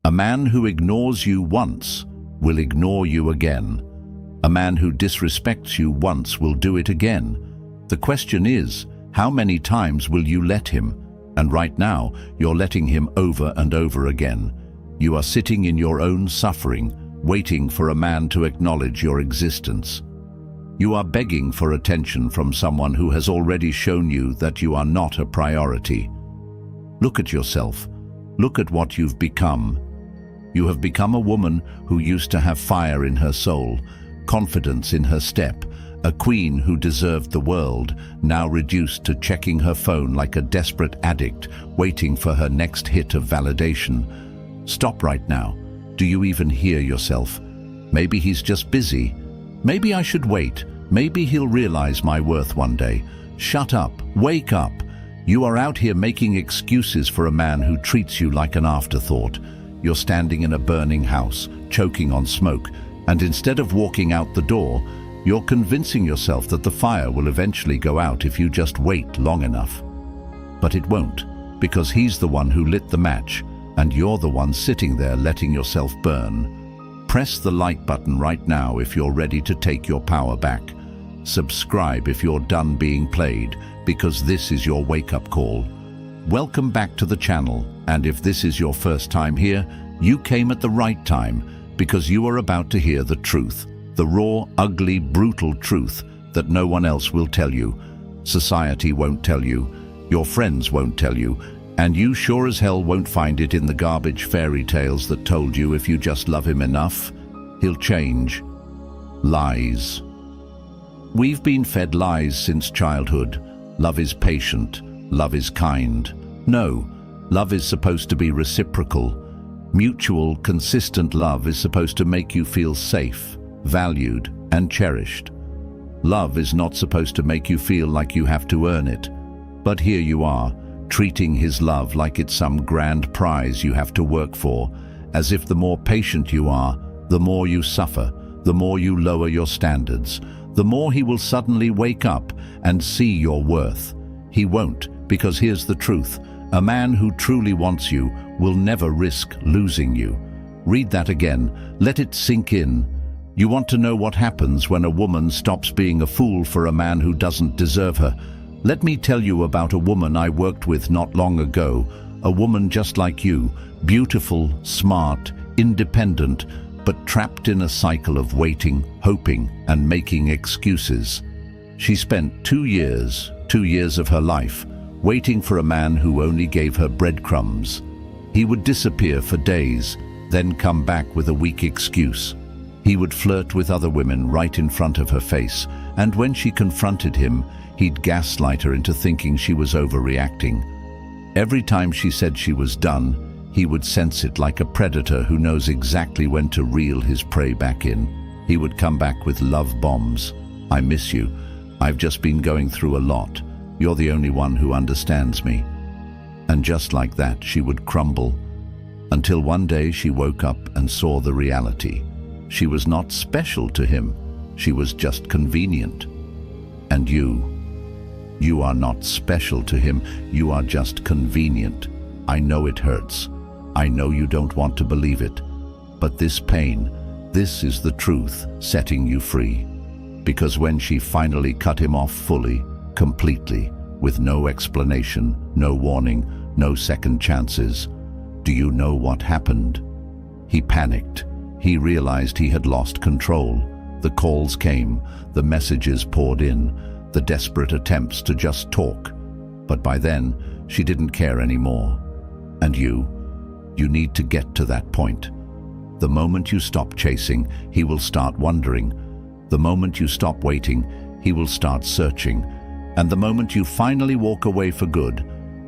A man who ignores you once will ignore you again. A man who disrespects you once will do it again. The question is, how many times will you let him? And right now, you're letting him over and over again. You are sitting in your own suffering, waiting for a man to acknowledge your existence. You are begging for attention from someone who has already shown you that you are not a priority. Look at yourself. Look at what you've become. You have become a woman who used to have fire in her soul, confidence in her step, a queen who deserved the world, now reduced to checking her phone like a desperate addict, waiting for her next hit of validation. Stop right now. Do you even hear yourself? Maybe he's just busy. Maybe I should wait. Maybe he'll realize my worth one day. Shut up. Wake up. You are out here making excuses for a man who treats you like an afterthought. You're standing in a burning house, choking on smoke, and instead of walking out the door, you're convincing yourself that the fire will eventually go out if you just wait long enough. But it won't, because he's the one who lit the match, and you're the one sitting there letting yourself burn. Press the like button right now if you're ready to take your power back. Subscribe if you're done being played, because this is your wake-up call. Welcome back to the channel, and if this is your first time here, you came at the right time, because you are about to hear the truth, the raw, ugly, brutal truth that no one else will tell you. Society won't tell you, your friends won't tell you, and you sure as hell won't find it in the garbage fairy tales that told you if you just love him enough, he'll change. Lies. We've been fed lies since childhood. Love is patient. Love is kind. No, love is supposed to be reciprocal. Mutual, consistent love is supposed to make you feel safe, valued, and cherished. Love is not supposed to make you feel like you have to earn it. But here you are, treating his love like it's some grand prize you have to work for, as if the more patient you are, the more you suffer, the more you lower your standards, the more he will suddenly wake up and see your worth. He won't, because here's the truth. A man who truly wants you will never risk losing you. Read that again. Let it sink in. You want to know what happens when a woman stops being a fool for a man who doesn't deserve her? Let me tell you about a woman I worked with not long ago. A woman just like you, beautiful, smart, independent, but trapped in a cycle of waiting, hoping, and making excuses. She spent 2 years of her life, waiting for a man who only gave her breadcrumbs. He would disappear for days, then come back with a weak excuse. He would flirt with other women right in front of her face, and when she confronted him, he'd gaslight her into thinking she was overreacting. Every time she said she was done, he would sense it like a predator who knows exactly when to reel his prey back in. He would come back with love bombs. I miss you. I've just been going through a lot. You're the only one who understands me. And just like that, she would crumble, until one day she woke up and saw the reality. She was not special to him. She was just convenient. And you are not special to him. You are just convenient. I know it hurts. I know you don't want to believe it. But this pain, this is the truth setting you free. Because when she finally cut him off fully, completely, with no explanation, no warning, no second chances, do you know what happened? He panicked. He realized he had lost control. The calls came, the messages poured in, the desperate attempts to just talk. But by then, she didn't care anymore. And you need to get to that point. The moment you stop chasing, he will start wondering. The moment you stop waiting, he will start searching. And the moment you finally walk away for good,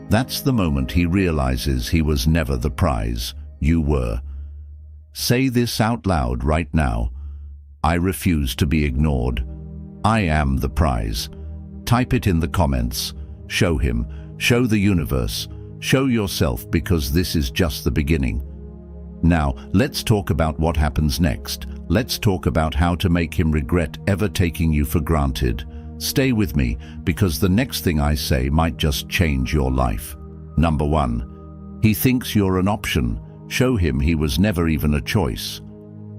that's the moment he realizes he was never the prize. You were. Say this out loud right now. I refuse to be ignored. I am the prize. Type it in the comments. Show him. Show the universe. Show yourself, because this is just the beginning. Now, let's talk about what happens next. Let's talk about how to make him regret ever taking you for granted. Stay with me, because the next thing I say might just change your life. Number 1. He thinks you're an option. Show him he was never even a choice.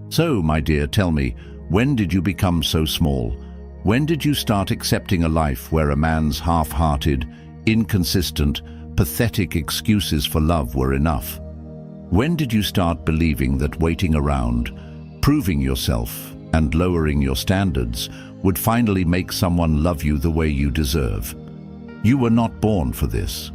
So, my dear, tell me, when did you become so small? When did you start accepting a life where a man's half-hearted, inconsistent, pathetic excuses for love were enough? When did you start believing that waiting around, proving yourself, and lowering your standards would finally make someone love you the way you deserve? You were not born for this.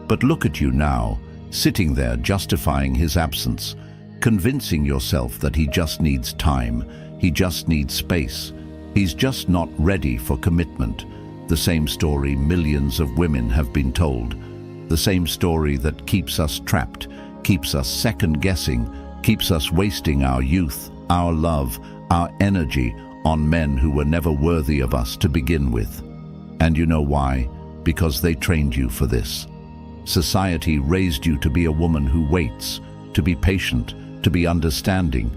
But look at you now, sitting there justifying his absence, convincing yourself that he just needs time, he just needs space, he's just not ready for commitment. The same story millions of women have been told. The same story that keeps us trapped, keeps us second-guessing, keeps us wasting our youth, our love, our energy on men who were never worthy of us to begin with. And you know why? Because they trained you for this. Society raised you to be a woman who waits, to be patient, to be understanding,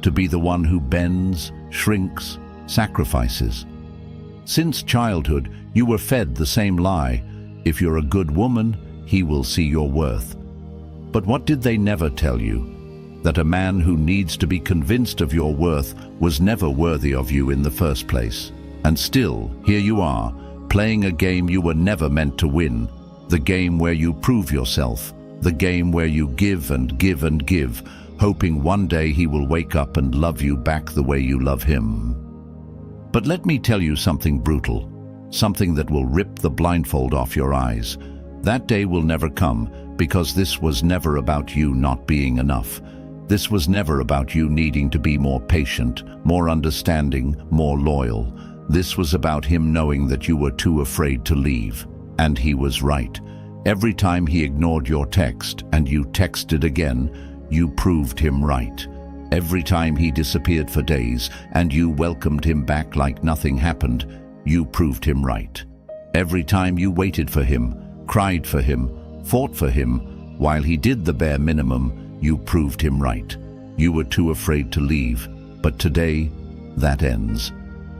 to be the one who bends, shrinks, sacrifices. Since childhood, you were fed the same lie. If you're a good woman, he will see your worth. But what did they never tell you? That a man who needs to be convinced of your worth was never worthy of you in the first place. And still, here you are, playing a game you were never meant to win. The game where you prove yourself. The game where you give and give and give, hoping one day he will wake up and love you back the way you love him. But let me tell you something brutal, something that will rip the blindfold off your eyes. That day will never come, because this was never about you not being enough. This was never about you needing to be more patient, more understanding, more loyal. This was about him knowing that you were too afraid to leave. And he was right. Every time he ignored your text and you texted again, you proved him right. Every time he disappeared for days and you welcomed him back like nothing happened, you proved him right. Every time you waited for him, cried for him, fought for him, while he did the bare minimum, you proved him right. You were too afraid to leave, but today, that ends.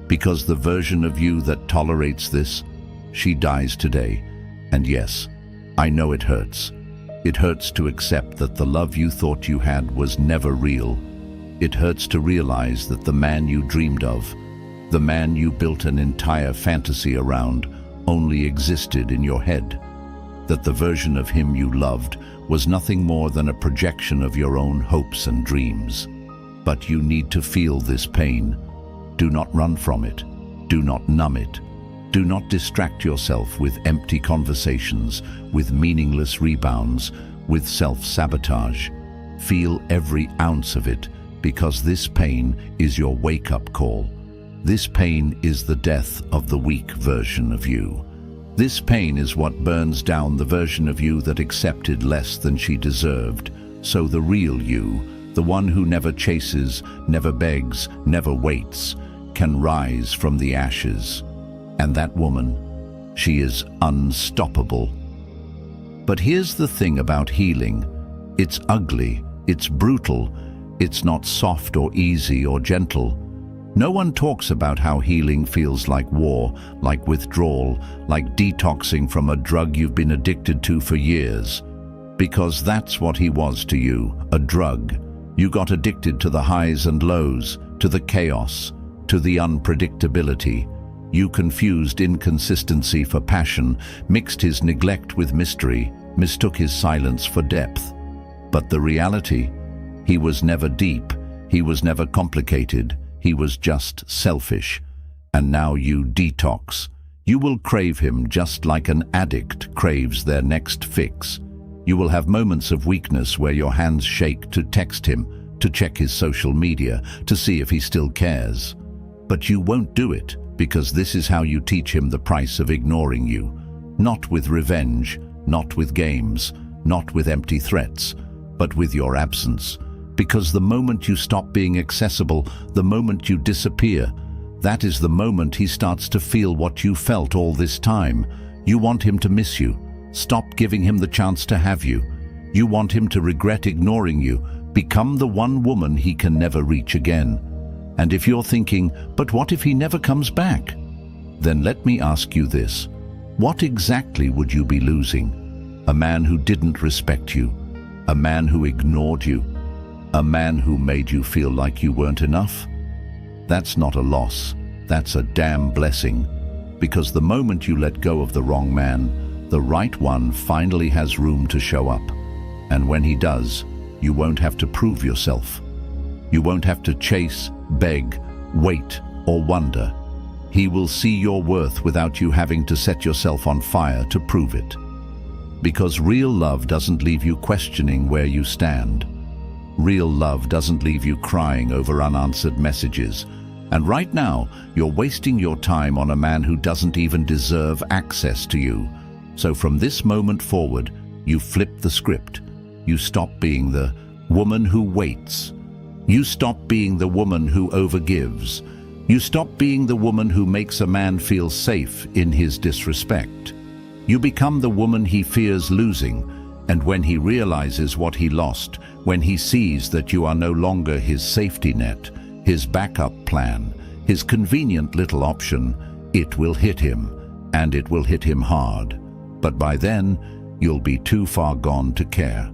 Because the version of you that tolerates this, she dies today. And yes, I know it hurts. It hurts to accept that the love you thought you had was never real. It hurts to realize that the man you dreamed of, the man you built an entire fantasy around, only existed in your head. That the version of him you loved was nothing more than a projection of your own hopes and dreams. But you need to feel this pain. Do not run from it. Do not numb it. Do not distract yourself with empty conversations, with meaningless rebounds, with self-sabotage. Feel every ounce of it, because this pain is your wake-up call. This pain is the death of the weak version of you. This pain is what burns down the version of you that accepted less than she deserved. So the real you, the one who never chases, never begs, never waits, can rise from the ashes. And that woman, she is unstoppable. But here's the thing about healing. It's ugly, it's brutal, it's not soft or easy or gentle. No one talks about how healing feels like war, like withdrawal, like detoxing from a drug you've been addicted to for years. Because that's what he was to you, a drug. You got addicted to the highs and lows, to the chaos, to the unpredictability. You confused inconsistency for passion, mixed his neglect with mystery, mistook his silence for depth. But the reality? He was never deep, he was never complicated, he was just selfish. And now you detox. You will crave him just like an addict craves their next fix. You will have moments of weakness where your hands shake to text him, to check his social media, to see if he still cares. But you won't do it, because this is how you teach him the price of ignoring you. Not with revenge, not with games, not with empty threats, but with your absence. Because the moment you stop being accessible, the moment you disappear, that is the moment he starts to feel what you felt all this time. You want him to miss you. Stop giving him the chance to have you. You want him to regret ignoring you, become the one woman he can never reach again. And if you're thinking, but what if he never comes back? Then let me ask you this. What exactly would you be losing? A man who didn't respect you, A man who ignored you? A man who made you feel like you weren't enough? That's not a loss, that's a damn blessing. Because the moment you let go of the wrong man, the right one finally has room to show up. And when he does, you won't have to prove yourself. You won't have to chase, beg, wait, or wonder. He will see your worth without you having to set yourself on fire to prove it. Because real love doesn't leave you questioning where you stand. Real love doesn't leave you crying over unanswered messages. And right now, you're wasting your time on a man who doesn't even deserve access to you. So from this moment forward, you flip the script. You stop being the woman who waits. You stop being the woman who overgives. You stop being the woman who makes a man feel safe in his disrespect. You become the woman he fears losing, and when he realizes what he lost, when he sees that you are no longer his safety net, his backup plan, his convenient little option, it will hit him, and it will hit him hard. But by then, you'll be too far gone to care.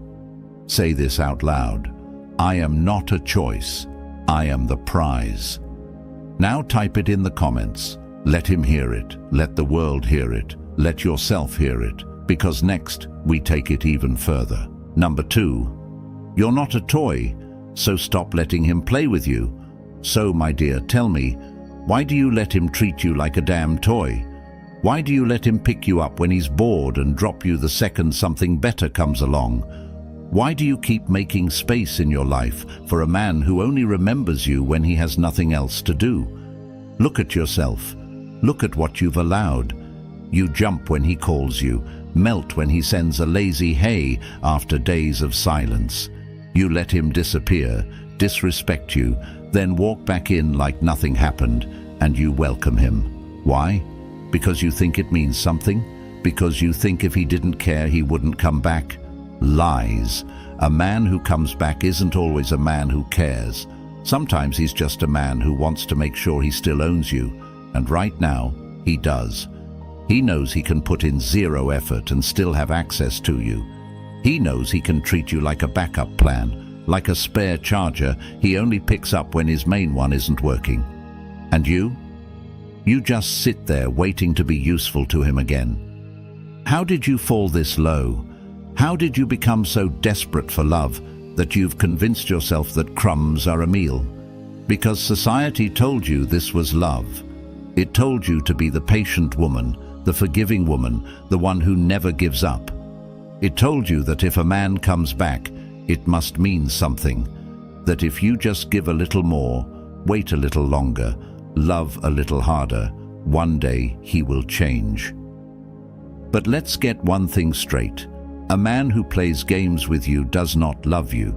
Say this out loud. I am not a choice. I am the prize. Now type it in the comments. Let him hear it. Let the world hear it. Let yourself hear it. Because next, we take it even further. Number 2. You're not a toy, so stop letting him play with you. So, my dear, tell me, why do you let him treat you like a damn toy? Why do you let him pick you up when he's bored and drop you the second something better comes along? Why do you keep making space in your life for a man who only remembers you when he has nothing else to do? Look at yourself. Look at what you've allowed. You jump when he calls you, melt when he sends a lazy hey after days of silence. You let him disappear, disrespect you, then walk back in like nothing happened, and you welcome him. Why? Because you think it means something? Because you think if he didn't care, he wouldn't come back? Lies. A man who comes back isn't always a man who cares. Sometimes he's just a man who wants to make sure he still owns you, and right now, he does. He knows he can put in zero effort and still have access to you. He knows he can treat you like a backup plan, like a spare charger he only picks up when his main one isn't working. And you? You just sit there waiting to be useful to him again. How did you fall this low? How did you become so desperate for love that you've convinced yourself that crumbs are a meal? Because society told you this was love. It told you to be the patient woman, the forgiving woman, the one who never gives up. It told you that if a man comes back, it must mean something. That if you just give a little more, wait a little longer, love a little harder, one day he will change. But let's get one thing straight. A man who plays games with you does not love you.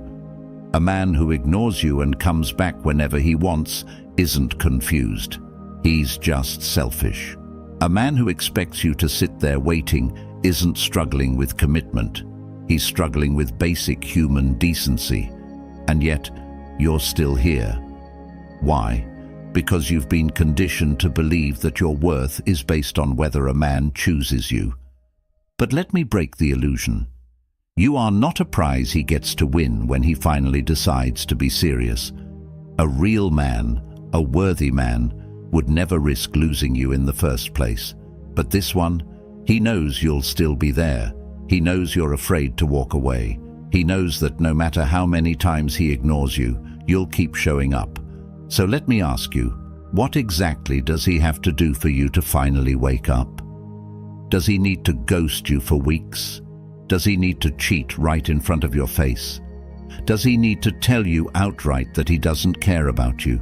A man who ignores you and comes back whenever he wants isn't confused. He's just selfish. A man who expects you to sit there waiting isn't struggling with commitment. He's struggling with basic human decency. And yet, you're still here. Why? Because you've been conditioned to believe that your worth is based on whether a man chooses you. But let me break the illusion. You are not a prize he gets to win when he finally decides to be serious. A real man, a worthy man, would never risk losing you in the first place. But this one, he knows you'll still be there. He knows you're afraid to walk away. He knows that no matter how many times he ignores you, you'll keep showing up. So let me ask you, what exactly does he have to do for you to finally wake up? Does he need to ghost you for weeks? Does he need to cheat right in front of your face? Does he need to tell you outright that he doesn't care about you?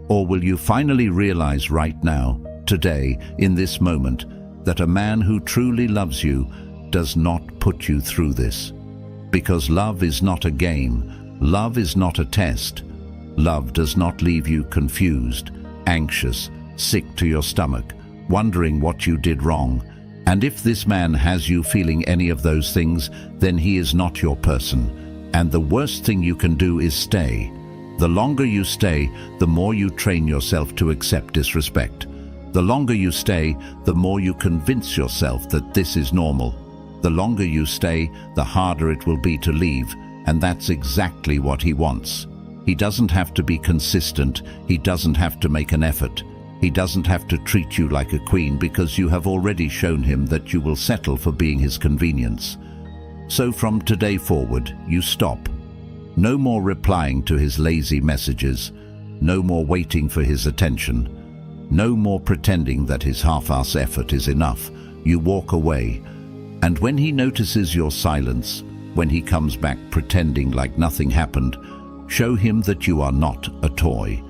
Or will you finally realize right now, today, in this moment, that a man who truly loves you does not put you through this? Because love is not a game. Love is not a test. Love does not leave you confused, anxious, sick to your stomach, wondering what you did wrong. And if this man has you feeling any of those things, then he is not your person. And the worst thing you can do is stay. The longer you stay, the more you train yourself to accept disrespect. The longer you stay, the more you convince yourself that this is normal. The longer you stay, the harder it will be to leave, And that's exactly what he wants. He doesn't have to be consistent. He doesn't have to make an effort. He doesn't have to treat you like a queen because you have already shown him that you will settle for being his convenience. So from today forward, you stop. No more replying to his lazy messages. No more waiting for his attention. No more pretending that his half-ass effort is enough. You walk away. And when he notices your silence, when he comes back pretending like nothing happened, show him that you are not a toy.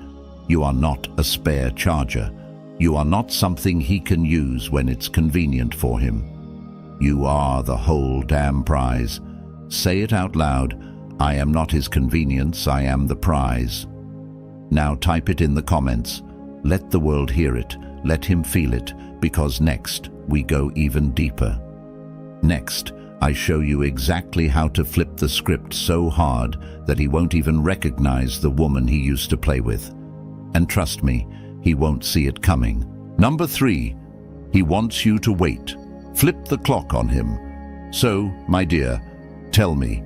You are not a spare charger. You are not something he can use when it's convenient for him. You are the whole damn prize. Say it out loud. I am not his convenience, I am the prize. Now type it in the comments. Let the world hear it. Let him feel it, because next we go even deeper. Next, I show you exactly how to flip the script so hard that he won't even recognize the woman he used to play with. And trust me, he won't see it coming. Number 3, he wants you to wait. Flip the clock on him. So, my dear, tell me,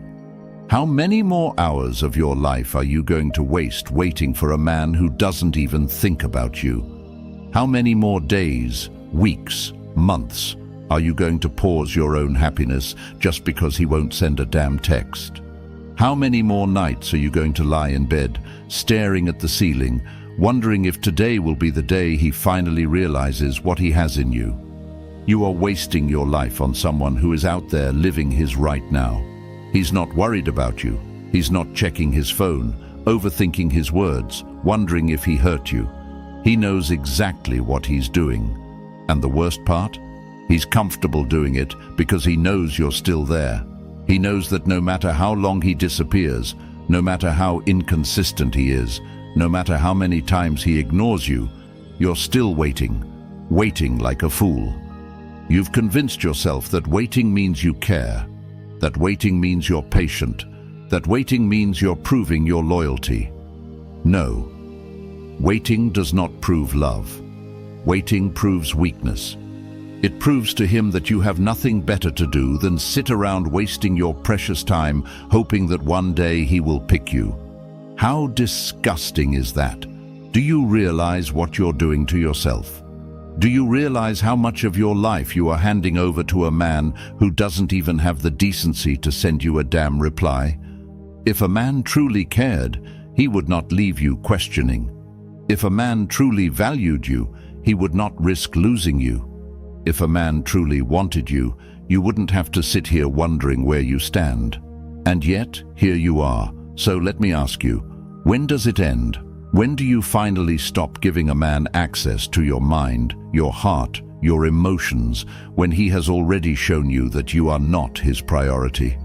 how many more hours of your life are you going to waste waiting for a man who doesn't even think about you? How many more days, weeks, months are you going to pause your own happiness just because he won't send a damn text? How many more nights are you going to lie in bed, staring at the ceiling, wondering if today will be the day he finally realizes what he has in you? You are wasting your life on someone who is out there living his right now. He's not worried about you. He's not checking his phone, overthinking his words, wondering if he hurt you. He knows exactly what he's doing. And the worst part? He's comfortable doing it because he knows you're still there. He knows that no matter how long he disappears, no matter how inconsistent he is, no matter how many times he ignores you, you're still waiting, waiting like a fool. You've convinced yourself that waiting means you care, that waiting means you're patient, that waiting means you're proving your loyalty. No, waiting does not prove love. Waiting proves weakness. It proves to him that you have nothing better to do than sit around wasting your precious time hoping that one day he will pick you. How disgusting is that? Do you realize what you're doing to yourself? Do you realize how much of your life you are handing over to a man who doesn't even have the decency to send you a damn reply? If a man truly cared, he would not leave you questioning. If a man truly valued you, he would not risk losing you. If a man truly wanted you, you wouldn't have to sit here wondering where you stand. And yet, here you are. So let me ask you, when does it end? When do you finally stop giving a man access to your mind, your heart, your emotions, when he has already shown you that you are not his priority?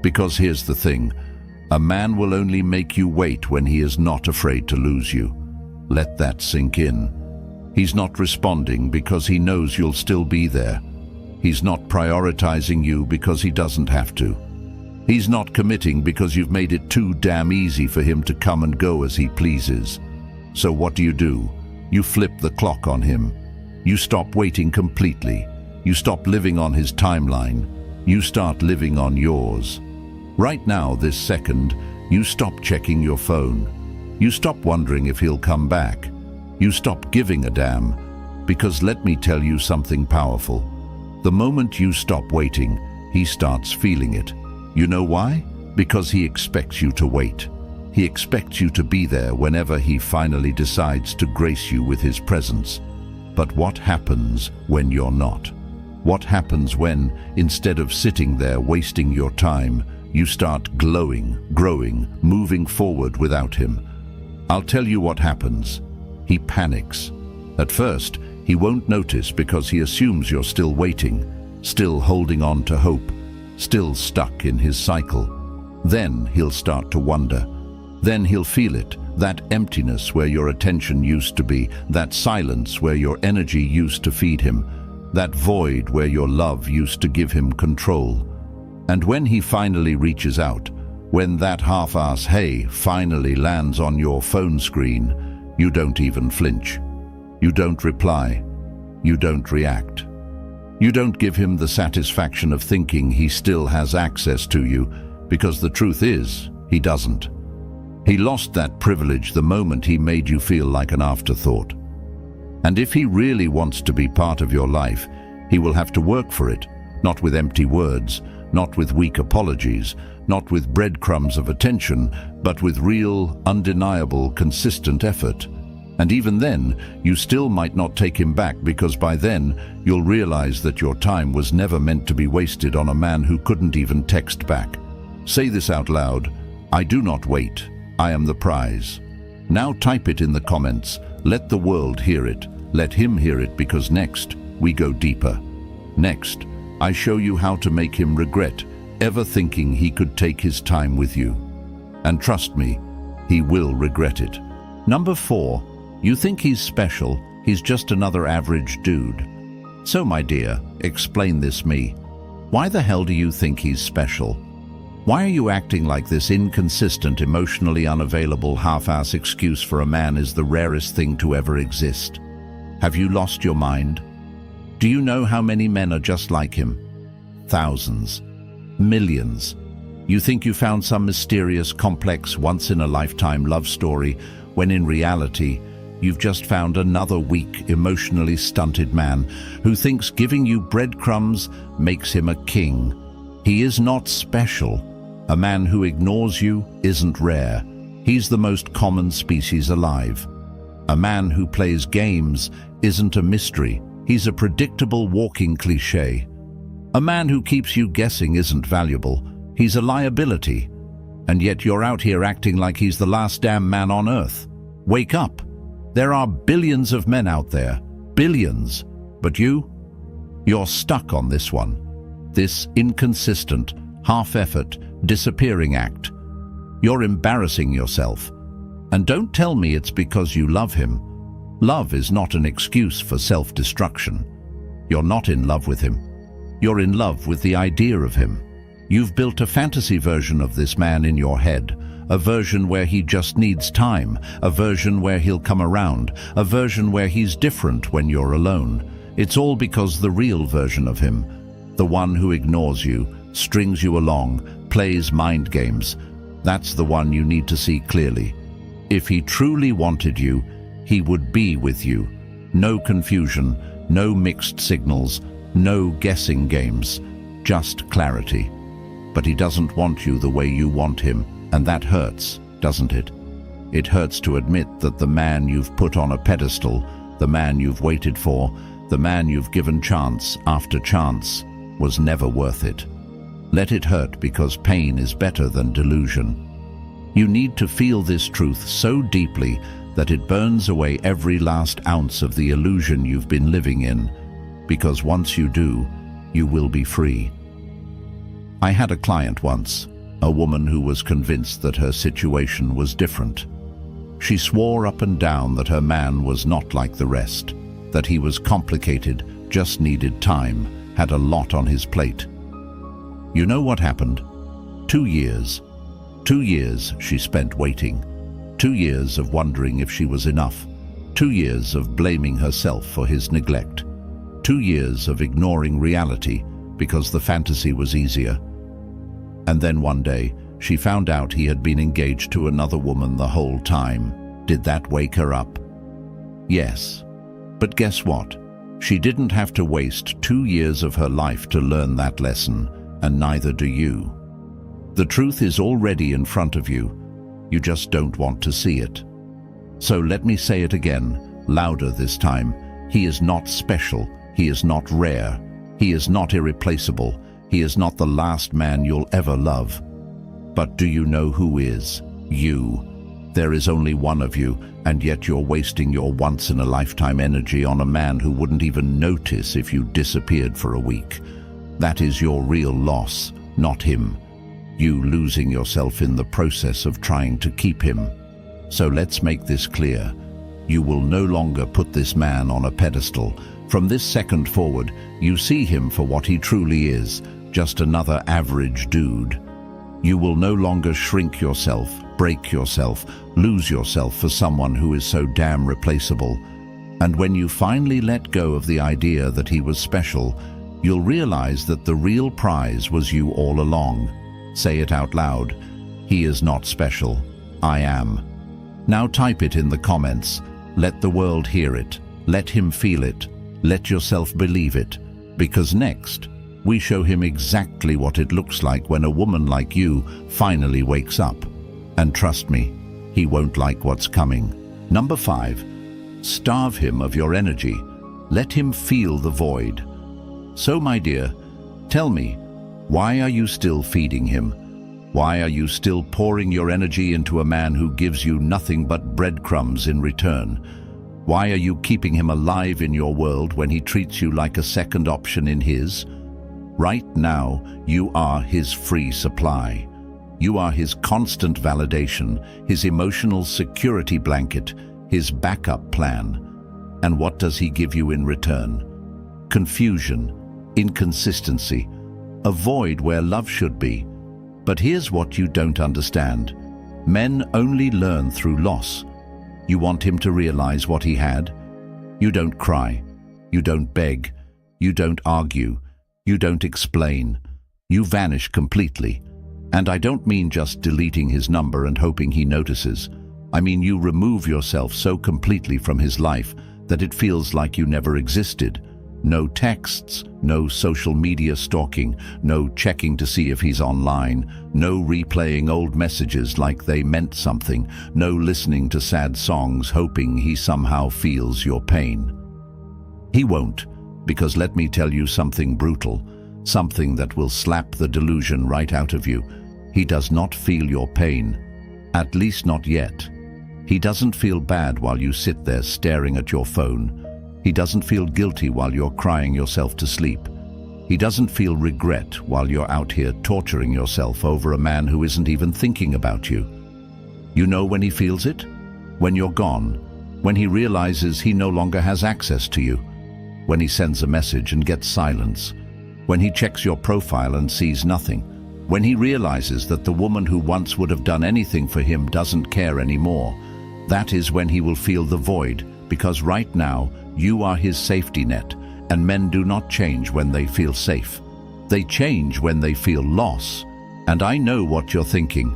Because here's the thing, a man will only make you wait when he is not afraid to lose you. Let that sink in. He's not responding because he knows you'll still be there. He's not prioritizing you because he doesn't have to. He's not committing because you've made it too damn easy for him to come and go as he pleases. So what do? You flip the clock on him. You stop waiting completely. You stop living on his timeline. You start living on yours. Right now, this second, you stop checking your phone. You stop wondering if he'll come back. You stop giving a damn. Because let me tell you something powerful. The moment you stop waiting, he starts feeling it. You know why? Because he expects you to wait. He expects you to be there whenever he finally decides to grace you with his presence. But what happens when you're not? What happens when, instead of sitting there wasting your time, you start glowing, growing, moving forward without him? I'll tell you what happens. He panics. At first, he won't notice because he assumes you're still waiting, still holding on to hope, still stuck in his cycle. Then he'll start to wonder. Then he'll feel it, that emptiness where your attention used to be, that silence where your energy used to feed him, that void where your love used to give him control. And when he finally reaches out, when that half-ass hey finally lands on your phone screen, you don't even flinch. You don't reply. You don't react. You don't give him the satisfaction of thinking he still has access to you. Because the truth is, he doesn't. He lost that privilege the moment he made you feel like an afterthought. And if he really wants to be part of your life, he will have to work for it, not with empty words, not with weak apologies, not with breadcrumbs of attention, but with real, undeniable, consistent effort. And even then, you still might not take him back, because by then, you'll realize that your time was never meant to be wasted on a man who couldn't even text back. Say this out loud: I do not wait. I am the prize. Now type it in the comments. Let the world hear it. Let him hear it, because next, we go deeper. Next, I show you how to make him regret ever thinking he could take his time with you. And trust me, he will regret it. Number 4, you think he's special, he's just another average dude. So my dear, explain this me. Why the hell do you think he's special? Why are you acting like this inconsistent, emotionally unavailable, half-ass excuse for a man is the rarest thing to ever exist? Have you lost your mind? Do you know how many men are just like him? Thousands. Millions. You think you found some mysterious, complex, once-in-a-lifetime love story, when in reality, you've just found another weak, emotionally stunted man who thinks giving you breadcrumbs makes him a king. He is not special. A man who ignores you isn't rare. He's the most common species alive. A man who plays games isn't a mystery. He's a predictable walking cliché. A man who keeps you guessing isn't valuable. He's a liability. And yet you're out here acting like he's the last damn man on earth. Wake up. There are billions of men out there. Billions. But you're stuck on this one. This inconsistent, half-effort, disappearing act. You're embarrassing yourself. And don't tell me it's because you love him. Love is not an excuse for self-destruction. You're not in love with him. You're in love with the idea of him. You've built a fantasy version of this man in your head, a version where he just needs time, a version where he'll come around, a version where he's different when you're alone. It's all because the real version of him, the one who ignores you, strings you along, plays mind games, that's the one you need to see clearly. If he truly wanted you, he would be with you. No confusion, no mixed signals, no guessing games, just clarity. But he doesn't want you the way you want him, and that hurts, doesn't it? It hurts to admit that the man you've put on a pedestal, the man you've waited for, the man you've given chance after chance, was never worth it. Let it hurt, because pain is better than delusion. You need to feel this truth so deeply that it burns away every last ounce of the illusion you've been living in, because once you do, you will be free. I had a client once, a woman who was convinced that her situation was different. She swore up and down that her man was not like the rest, that he was complicated, just needed time, had a lot on his plate. You know what happened? 2 years. 2 years she spent waiting. 2 years of wondering if she was enough. 2 years of blaming herself for his neglect. 2 years of ignoring reality because the fantasy was easier. And then one day, she found out he had been engaged to another woman the whole time. Did that wake her up? Yes. But guess what? She didn't have to waste 2 years of her life to learn that lesson, and neither do you. The truth is already in front of you. You just don't want to see it. So let me say it again, louder this time. He is not special. He is not rare. He is not irreplaceable. He is not the last man you'll ever love. But do you know who is? You. There is only one of you, and yet you're wasting your once-in-a-lifetime energy on a man who wouldn't even notice if you disappeared for a week. That is your real loss, not him. You losing yourself in the process of trying to keep him. So let's make this clear. You will no longer put this man on a pedestal. From this second forward, you see him for what he truly is, just another average dude. You will no longer shrink yourself, break yourself, lose yourself for someone who is so damn replaceable. And when you finally let go of the idea that he was special, you'll realize that the real prize was you all along. Say it out loud. He is not special. I am. Now type it in the comments. Let the world hear it. Let him feel it. Let yourself believe it. Because next, we show him exactly what it looks like when a woman like you finally wakes up. And trust me, he won't like what's coming. Number 5, starve him of your energy. Let him feel the void. So, my dear, tell me, why are you still feeding him? Why are you still pouring your energy into a man who gives you nothing but breadcrumbs in return? Why are you keeping him alive in your world when he treats you like a second option in his? Right now, you are his free supply. You are his constant validation, his emotional security blanket, his backup plan. And what does he give you in return? Confusion, inconsistency, a void where love should be. But here's what you don't understand. Men only learn through loss. You want him to realize what he had? You don't cry. You don't beg. You don't argue. You don't explain. You vanish completely. And I don't mean just deleting his number and hoping he notices. I mean you remove yourself so completely from his life that it feels like you never existed. No texts, no social media stalking, no checking to see if he's online, no replaying old messages like they meant something, no listening to sad songs hoping he somehow feels your pain. He won't, because let me tell you something brutal, something that will slap the delusion right out of you. He does not feel your pain, at least not yet. He doesn't feel bad while you sit there staring at your phone. He doesn't feel guilty while you're crying yourself to sleep. He doesn't feel regret while you're out here torturing yourself over a man who isn't even thinking about you. You know when he feels it? When you're gone. When he realizes he no longer has access to you. When he sends a message and gets silence. When he checks your profile and sees nothing. When he realizes that the woman who once would have done anything for him doesn't care anymore. That is when he will feel the void, because right now, you are his safety net, and men do not change when they feel safe. They change when they feel loss. And I know what you're thinking.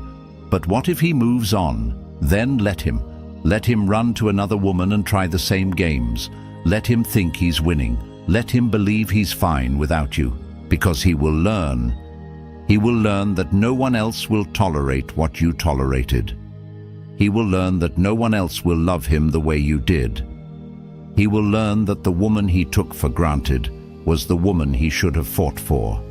But what if he moves on? Then let him. Let him run to another woman and try the same games. Let him think he's winning. Let him believe he's fine without you. Because he will learn. He will learn that no one else will tolerate what you tolerated. He will learn that no one else will love him the way you did. He will learn that the woman he took for granted was the woman he should have fought for.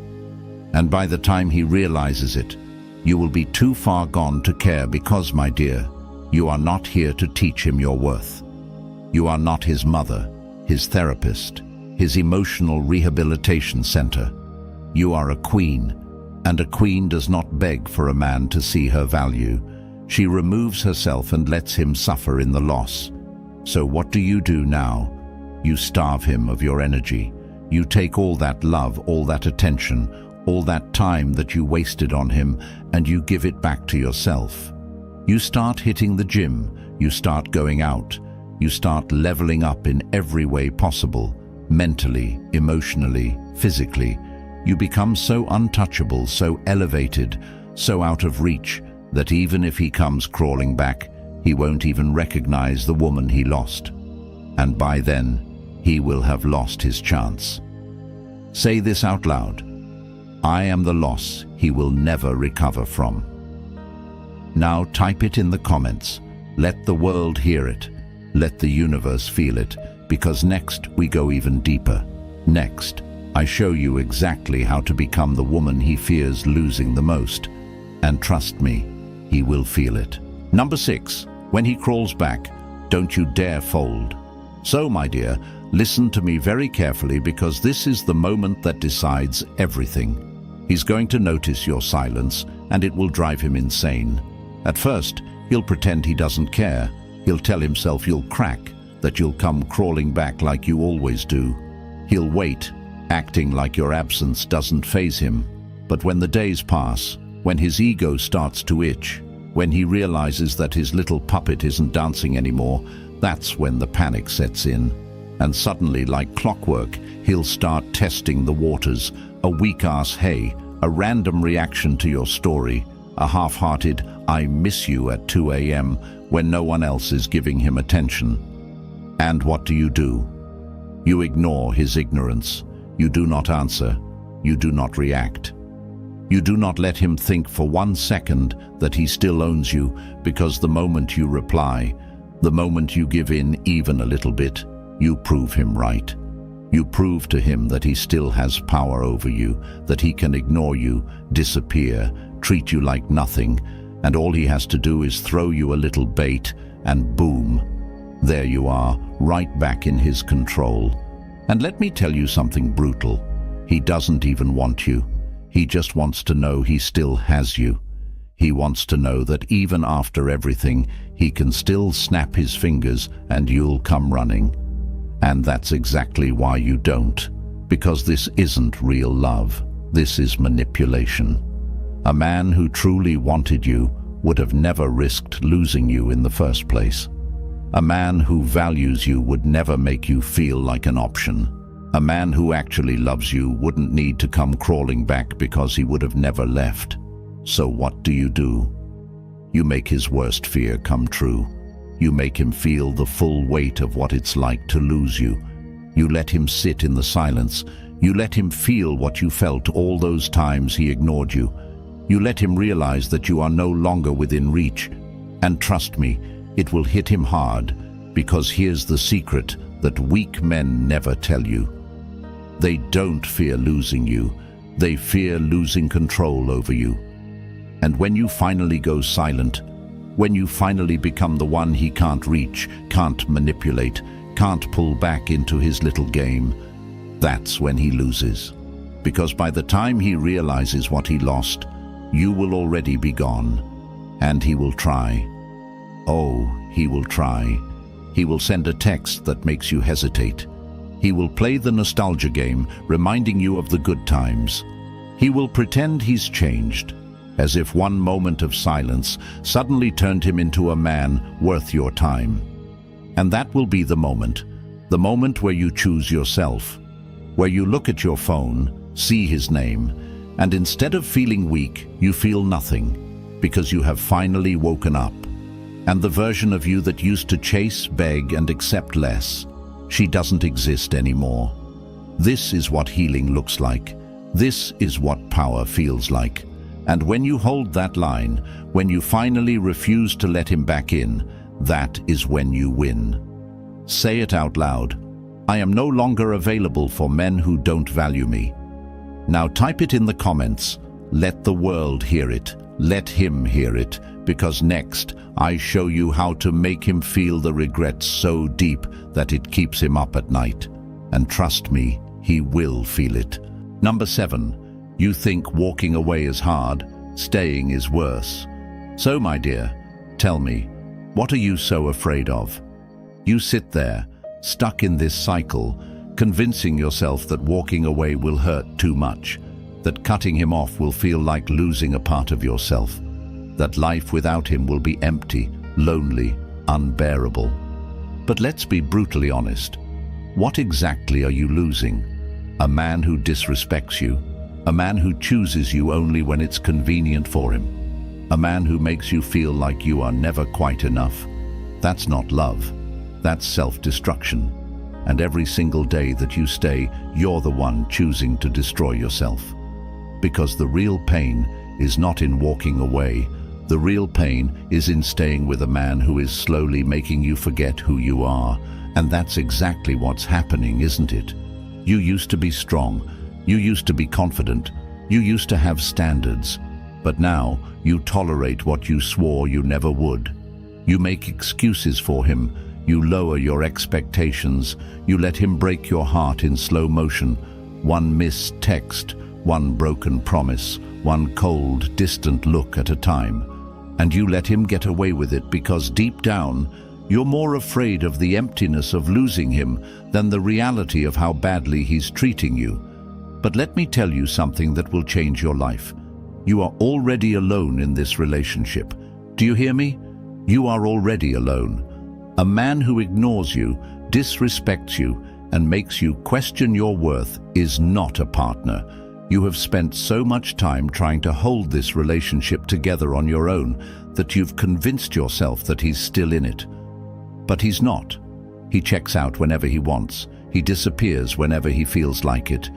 And by the time he realizes it, you will be too far gone to care because, my dear, you are not here to teach him your worth. You are not his mother, his therapist, his emotional rehabilitation center. You are a queen, and a queen does not beg for a man to see her value. She removes herself and lets him suffer in the loss. So what do you do now? You starve him of your energy. You take all that love, all that attention, all that time that you wasted on him, and you give it back to yourself. You start hitting the gym. You start going out. You start leveling up in every way possible, mentally, emotionally, physically. You become so untouchable, so elevated, so out of reach, that even if he comes crawling back, he won't even recognize the woman he lost. And by then, he will have lost his chance. Say this out loud. I am the loss he will never recover from. Now type it in the comments. Let the world hear it. Let the universe feel it, because next we go even deeper. Next, I show you exactly how to become the woman he fears losing the most. And trust me, he will feel it. Number 6. When he crawls back, don't you dare fold. So, my dear, listen to me very carefully because this is the moment that decides everything. He's going to notice your silence and it will drive him insane. At first, he'll pretend he doesn't care. He'll tell himself you'll crack, that you'll come crawling back like you always do. He'll wait, acting like your absence doesn't faze him. But when the days pass, when his ego starts to itch, when he realizes that his little puppet isn't dancing anymore, that's when the panic sets in. And suddenly, like clockwork, he'll start testing the waters. A weak-ass hey, a random reaction to your story, a half-hearted "I miss you" at 2 a.m. when no one else is giving him attention. And what do? You ignore his ignorance. You do not answer. You do not react. You do not let him think for 1 second that he still owns you, because the moment you reply, the moment you give in even a little bit, you prove him right. You prove to him that he still has power over you, that he can ignore you, disappear, treat you like nothing, and all he has to do is throw you a little bait, and boom, there you are, right back in his control. And let me tell you something brutal. He doesn't even want you. He just wants to know he still has you. He wants to know that even after everything, he can still snap his fingers and you'll come running. And that's exactly why you don't. Because this isn't real love. This is manipulation. A man who truly wanted you would have never risked losing you in the first place. A man who values you would never make you feel like an option. A man who actually loves you wouldn't need to come crawling back because he would have never left. So what do? You make his worst fear come true. You make him feel the full weight of what it's like to lose you. You let him sit in the silence. You let him feel what you felt all those times he ignored you. You let him realize that you are no longer within reach. And trust me, it will hit him hard, because here's the secret that weak men never tell you. They don't fear losing you. They fear losing control over you. And when you finally go silent, when you finally become the one he can't reach, can't manipulate, can't pull back into his little game, that's when he loses. Because by the time he realizes what he lost, you will already be gone. And he will try. Oh, he will try. He will send a text that makes you hesitate. He will play the nostalgia game, reminding you of the good times. He will pretend he's changed, as if one moment of silence suddenly turned him into a man worth your time. And that will be the moment where you choose yourself, where you look at your phone, see his name, and instead of feeling weak, you feel nothing, because you have finally woken up. And the version of you that used to chase, beg, and accept less, she doesn't exist anymore. This is what healing looks like. This is what power feels like. And when you hold that line, when you finally refuse to let him back in, that is when you win. Say it out loud. I am no longer available for men who don't value me. Now type it in the comments. Let the world hear it. Let him hear it. Because next, I show you how to make him feel the regret so deep that it keeps him up at night. And trust me, he will feel it. Number 7. You think walking away is hard, staying is worse. So, my dear, tell me, what are you so afraid of? You sit there, stuck in this cycle, convincing yourself that walking away will hurt too much, that cutting him off will feel like losing a part of yourself, that life without him will be empty, lonely, unbearable. But let's be brutally honest. What exactly are you losing? A man who disrespects you? A man who chooses you only when it's convenient for him? A man who makes you feel like you are never quite enough? That's not love. That's self-destruction. And every single day that you stay, you're the one choosing to destroy yourself. Because the real pain is not in walking away. The real pain is in staying with a man who is slowly making you forget who you are. And that's exactly what's happening, isn't it? You used to be strong. You used to be confident. You used to have standards. But now you tolerate what you swore you never would. You make excuses for him. You lower your expectations. You let him break your heart in slow motion. One missed text, one broken promise, one cold, distant look at a time. And you let him get away with it because deep down, you're more afraid of the emptiness of losing him than the reality of how badly he's treating you. But let me tell you something that will change your life. You are already alone in this relationship. Do you hear me? You are already alone. A man who ignores you, disrespects you, and makes you question your worth is not a partner. You have spent so much time trying to hold this relationship together on your own that you've convinced yourself that he's still in it. But he's not. He checks out whenever he wants. He disappears whenever he feels like it.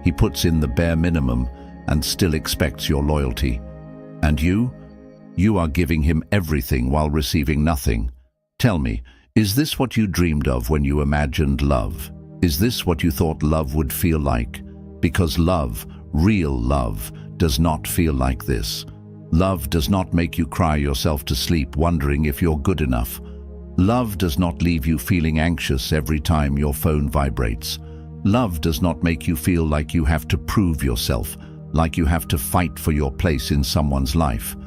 He puts in the bare minimum and still expects your loyalty. And you are giving him everything while receiving nothing. Tell me, is this what you dreamed of when you imagined love? Is this what you thought love would feel like? Because love, real love, does not feel like this. Love does not make you cry yourself to sleep wondering if you're good enough. Love does not leave you feeling anxious every time your phone vibrates. Love does not make you feel like you have to prove yourself, like you have to fight for your place in someone's life.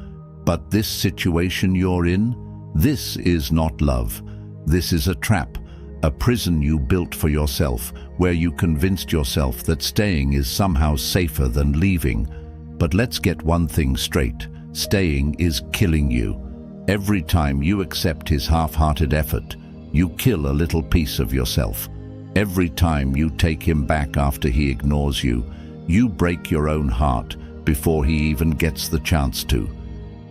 But this situation you're in, this is not love. This is a trap, a prison you built for yourself, where you convinced yourself that staying is somehow safer than leaving. But let's get one thing straight. Staying is killing you. Every time you accept his half-hearted effort, you kill a little piece of yourself. Every time you take him back after he ignores you, you break your own heart before he even gets the chance to.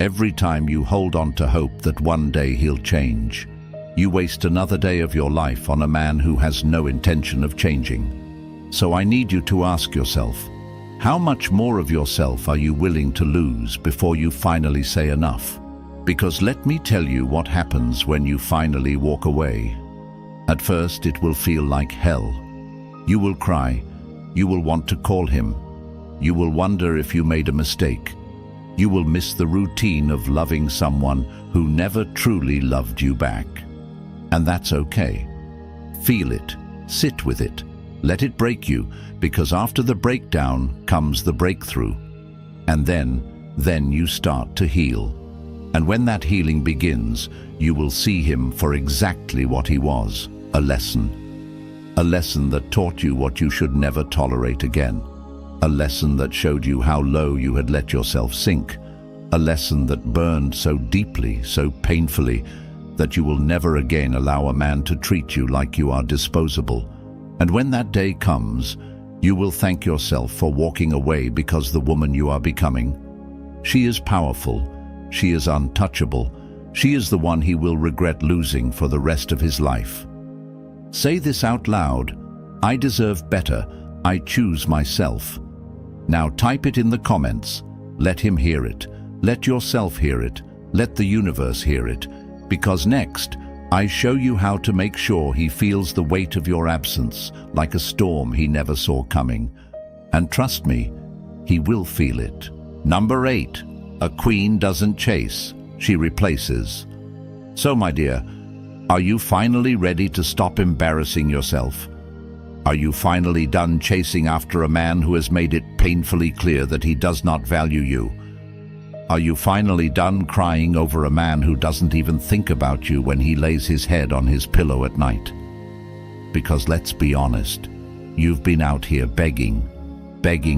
Every time you hold on to hope that one day he'll change, you waste another day of your life on a man who has no intention of changing. So I need you to ask yourself, how much more of yourself are you willing to lose before you finally say enough? Because let me tell you what happens when you finally walk away. At first, it will feel like hell. You will cry. You will want to call him. You will wonder if you made a mistake. You will miss the routine of loving someone who never truly loved you back. And that's okay. Feel it. Sit with it. Let it break you, because after the breakdown comes the breakthrough. And then you start to heal. And when that healing begins, you will see him for exactly what he was, a lesson. A lesson that taught you what you should never tolerate again. A lesson that showed you how low you had let yourself sink. A lesson that burned so deeply, so painfully, that you will never again allow a man to treat you like you are disposable. And when that day comes, you will thank yourself for walking away because the woman you are becoming, she is powerful. She is untouchable. She is the one he will regret losing for the rest of his life. Say this out loud. I deserve better. I choose myself. Now type it in the comments. Let him hear it. Let yourself hear it. Let the universe hear it. Because next, I show you how to make sure he feels the weight of your absence, like a storm he never saw coming. And trust me, he will feel it. Number 8. A queen doesn't chase, she replaces. So, my dear, are you finally ready to stop embarrassing yourself? Are you finally done chasing after a man who has made it painfully clear that he does not value you? Are you finally done crying over a man who doesn't even think about you when he lays his head on his pillow at night? Because let's be honest, you've been out here begging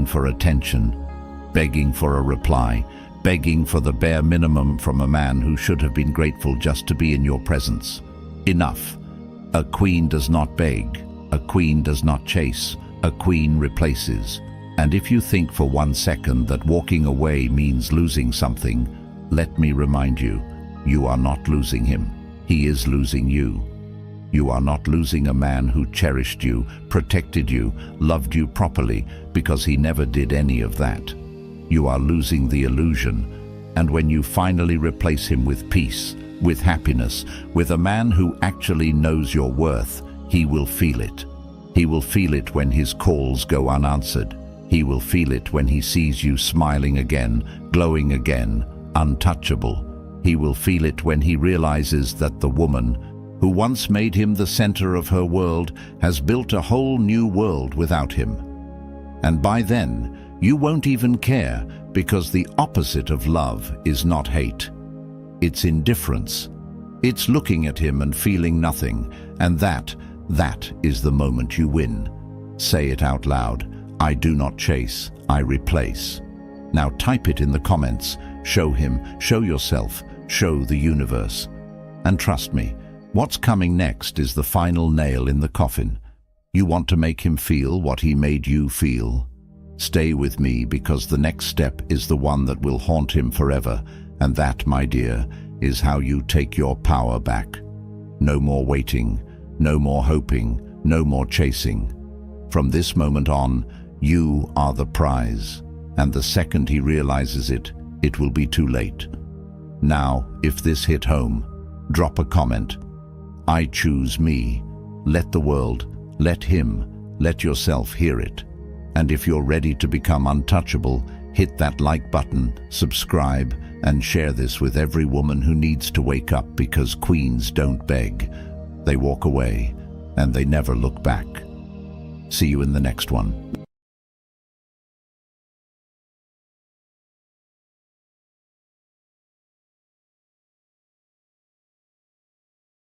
for attention, begging for a reply, begging for the bare minimum from a man who should have been grateful just to be in your presence. Enough. A queen does not beg. A queen does not chase. A queen replaces. And if you think for 1 second that walking away means losing something, let me remind you, you are not losing him. He is losing you. You are not losing a man who cherished you, protected you, loved you properly, because he never did any of that. You are losing the illusion. And when you finally replace him with peace, with happiness, with a man who actually knows your worth, he will feel it. He will feel it when his calls go unanswered. He will feel it when he sees you smiling again, glowing again, untouchable. He will feel it when he realizes that the woman who once made him the center of her world has built a whole new world without him. And by then, you won't even care, because the opposite of love is not hate. It's indifference. It's looking at him and feeling nothing, and that is the moment you win. Say it out loud. I do not chase, I replace. Now type it in the comments. Show him, show yourself, show the universe. And trust me, what's coming next is the final nail in the coffin. You want to make him feel what he made you feel. Stay with me, because the next step is the one that will haunt him forever, and that, my dear, is how you take your power back. No more waiting, no more hoping, no more chasing. From this moment on, you are the prize, and the second he realizes it, it will be too late. Now, if this hit home, drop a comment. I choose me. Let the world, let him, let yourself hear it. And if you're ready to become untouchable, hit that like button, subscribe, and share this with every woman who needs to wake up, because queens don't beg. They walk away, and they never look back. See you in the next one.